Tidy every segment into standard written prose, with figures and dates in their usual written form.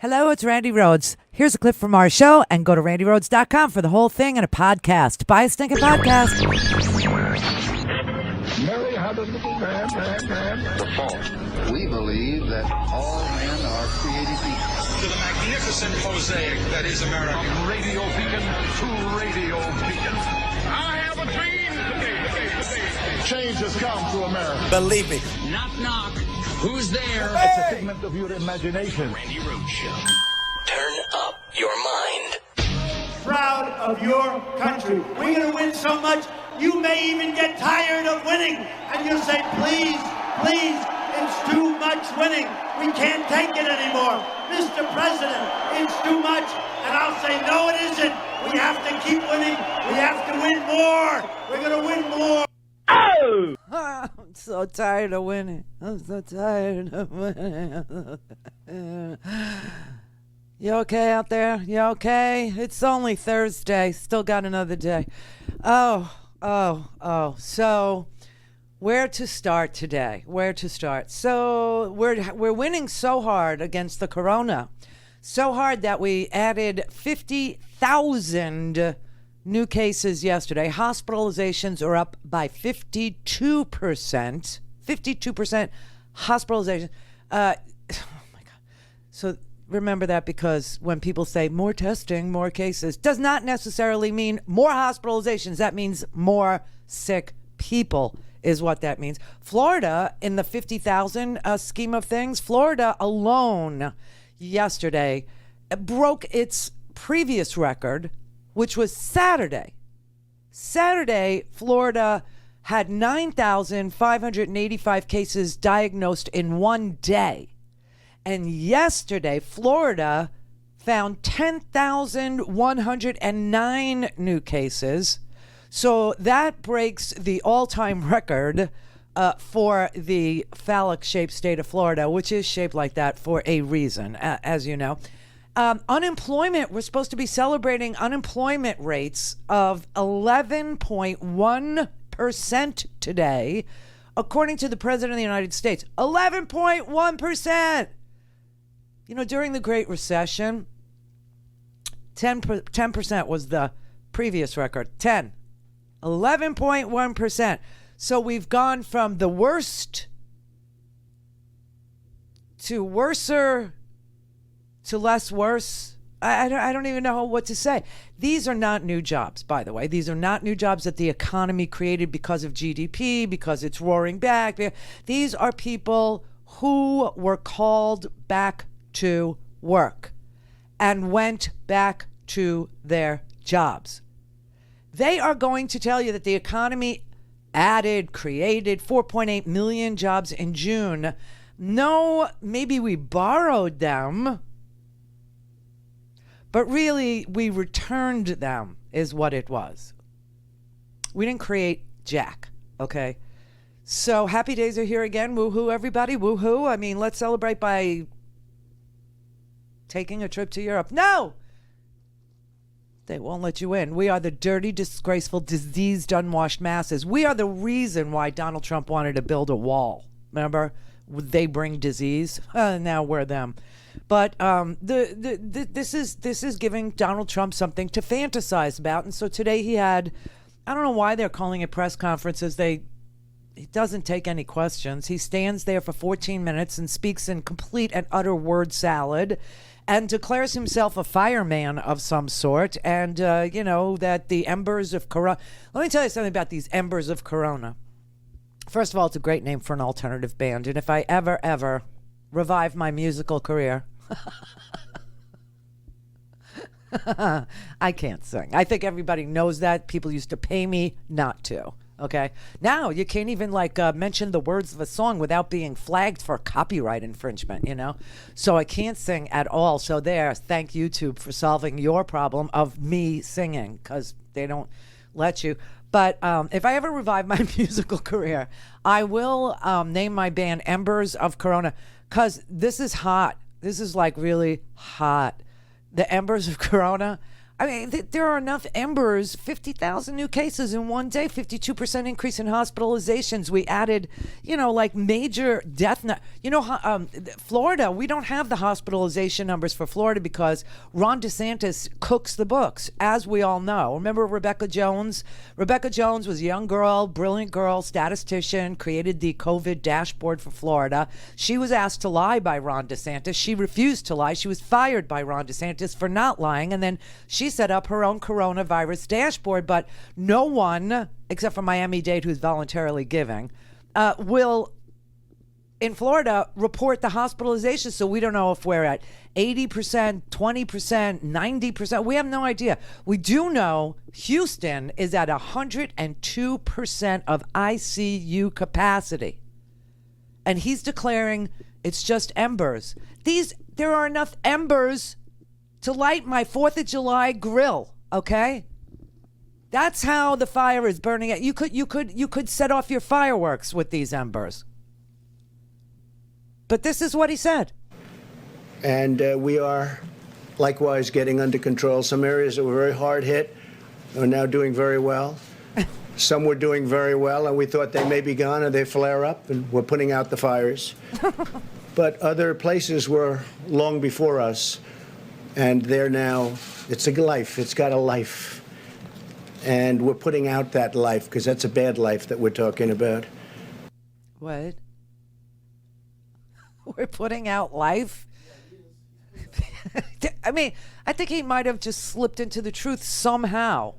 Hello, it's Randi Rhodes. Here's a clip from our show, and go to randyrhodes.com for the whole thing and a podcast. Buy a stinking podcast. Mary had a little man. The fall. We believe that all men are created equal. To the magnificent mosaic that is America. From radio beacon to radio beacon. I have a dream today. Change has come to America. Believe me. Knock, knock. Who's there? It's a figment of your imagination. Randi Rhodes Show. Turn up your mind. Proud of your country. We're going to win so much, you may even get tired of winning. And you'll say, please, please, it's too much winning. We can't take it anymore. Mr. President, it's too much. And I'll say, no, it isn't. We have to keep winning. We have to win more. We're going to win more. Oh! I'm so tired of winning. I'm so tired of winning. You okay out there? You okay? It's only Thursday. Still got another day. Oh. So, where to start today? Where to start? So, we're winning so hard against the corona. So hard that we added 50,000 new cases yesterday. Hospitalizations are up by 52%. 52% hospitalization. Oh my God. So remember that, because when people say more testing, more cases, does not necessarily mean more hospitalizations. That means more sick people is what that means. Florida, in the 50,000 scheme of things, Florida alone yesterday broke its previous record, which was Saturday. Saturday, Florida had 9,585 cases diagnosed in one day. And yesterday, Florida found 10,109 new cases. So that breaks the all-time record for the phallic-shaped state of Florida, which is shaped like that for a reason, as you know. Unemployment, we're supposed to be celebrating unemployment rates of 11.1% today, according to the President of the United States. 11.1%! You know, during the Great Recession, 10% was the previous record. 11.1%. So we've gone from the worst to worser to less worse. I don't even know what to say. These are not new jobs, by the way. These are not new jobs that the economy created because of GDP, because it's roaring back. These are people who were called back to work and went back to their jobs. They are going to tell you that the economy created 4.8 million jobs in June. No, maybe we borrowed them, but really, we returned them, is what it was. We didn't create jack, okay? So happy days are here again. Woohoo, everybody. Woohoo. I mean, let's celebrate by taking a trip to Europe. No! They won't let you in. We are the dirty, disgraceful, diseased, unwashed masses. We are the reason why Donald Trump wanted to build a wall. Remember? They bring disease. Now we're them. But this is giving Donald Trump something to fantasize about. And so today he had, I don't know why they're calling it press conferences. He doesn't take any questions. He stands there for 14 minutes and speaks in complete and utter word salad and declares himself a fireman of some sort. And, that the Embers of Corona. Let me tell you something about these Embers of Corona. First of all, it's a great name for an alternative band. And if I ever revive my musical career, I can't sing. I think everybody knows that. People used to pay me not to. Okay. Now you can't even mention the words of a song without being flagged for copyright infringement, So I can't sing at all. So thank YouTube for solving your problem of me singing, because they don't let you. But if I ever revive my musical career, I will name my band Embers of Corona, because this is hot. This is really hot. The Embers of Corona. I mean, there are enough Embers, 50,000 new cases in one day, 52% increase in hospitalizations. We added, like major death. Florida, we don't have the hospitalization numbers for Florida because Ron DeSantis cooks the books, as we all know. Remember Rebecca Jones? Rebecca Jones was a young girl, brilliant girl, statistician, created the COVID dashboard for Florida. She was asked to lie by Ron DeSantis. She refused to lie. She was fired by Ron DeSantis for not lying. And then she set up her own coronavirus dashboard, but no one, except for Miami-Dade, who's voluntarily giving, will, in Florida, report the hospitalization. So we don't know if we're at 80%, 20%, 90%. We have no idea. We do know Houston is at 102% of ICU capacity. And he's declaring it's just embers. There are enough embers to light my 4th of July grill, okay? That's how the fire is burning. You could set off your fireworks with these embers. But this is what he said. And we are likewise getting under control. Some areas that were very hard hit are now doing very well. Some were doing very well, and we thought they may be gone, and they flare up, and we're putting out the fires. But other places were long before us. And they're now, it's a life. It's got a life. And we're putting out that life because that's a bad life that we're talking about. What? We're putting out life? I mean, I think he might have just slipped into the truth somehow.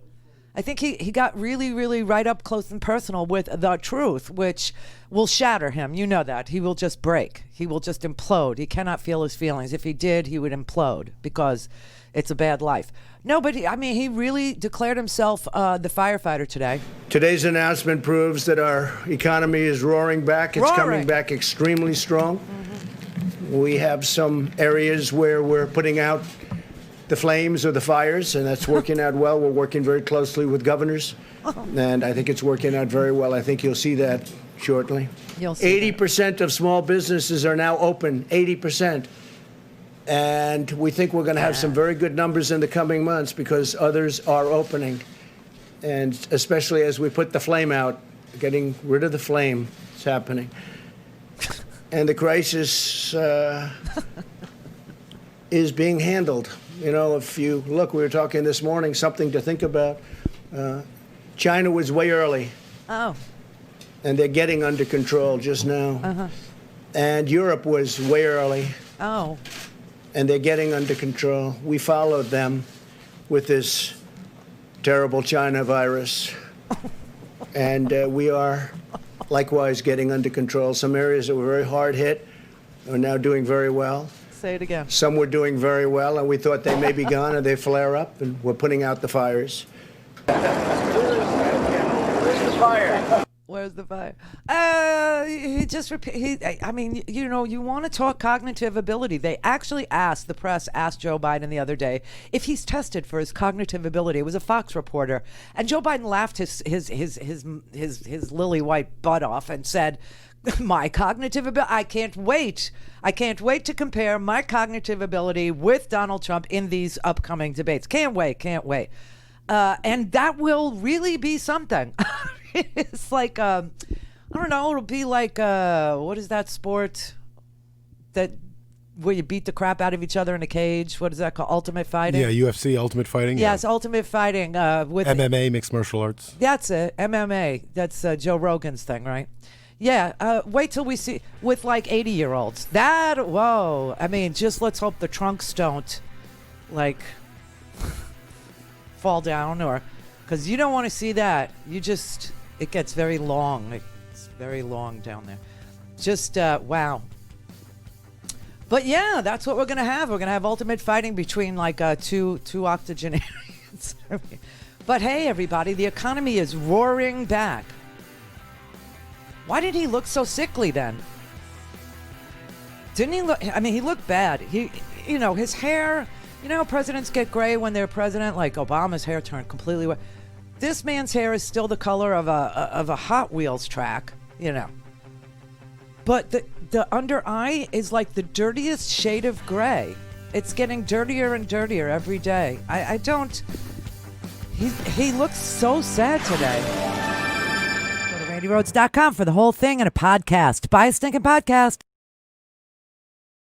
I think he got really, really right up close and personal with the truth, which will shatter him. You know that. He will just break. He will just implode. He cannot feel his feelings. If he did, he would implode because it's a bad life. No, but he really declared himself the firefighter today. Today's announcement proves that our economy is roaring back. It's coming back extremely strong. Mm-hmm. We have some areas where we're putting out the flames or the fires, and that's working out well. We're working very closely with governors, and I think it's working out very well. I think you'll see that shortly. You'll see 80% of small businesses are now open, 80%. And we think we're going to have some very good numbers in the coming months because others are opening. And especially as we put the flame out, getting rid of the flame, it's happening. And the crisis is being handled. If you look, we were talking this morning, something to think about. China was way early. Oh. And they're getting under control just now. Uh-huh. And Europe was way early. Oh. And they're getting under control. We followed them with this terrible China virus. And we are likewise getting under control. Some areas that were very hard hit are now doing very well. Say it again. Some were doing very well, and we thought they may be gone, and they flare up, and we're putting out the fires. Where's the fire? Where's the fire? He just you want to talk cognitive ability. They actually the press asked Joe Biden the other day if he's tested for his cognitive ability. It was a Fox reporter, and Joe Biden laughed his lily white butt off and said, my cognitive ability, I can't wait to compare my cognitive ability with Donald Trump in these upcoming debates. Can't wait. And that will really be something. It's like, I don't know, it'll be like, what is that sport where you beat the crap out of each other in a cage? What is that called? Ultimate fighting? Yeah, UFC, ultimate fighting. Yes, yeah. Ultimate fighting. With MMA, mixed martial arts. That's it, MMA. That's Joe Rogan's thing, right? Yeah, wait till we see with like 80-year-olds. Just let's hope the trunks don't fall down, or because you don't want to see that. It gets very long. It's very long down there. Wow. But yeah, that's what we're gonna have. We're gonna have ultimate fighting between two octogenarians. But hey, everybody, the economy is roaring back. Why did he look so sickly then? Didn't he look? He looked bad. His hair. Presidents get gray when they're president. Like Obama's hair turned completely white. This man's hair is still the color of a Hot Wheels track. But the under eye is like the dirtiest shade of gray. It's getting dirtier and dirtier every day. I don't. He looks so sad today. Go to RandiRhodes.com for the whole thing and a podcast. Buy a stinking podcast.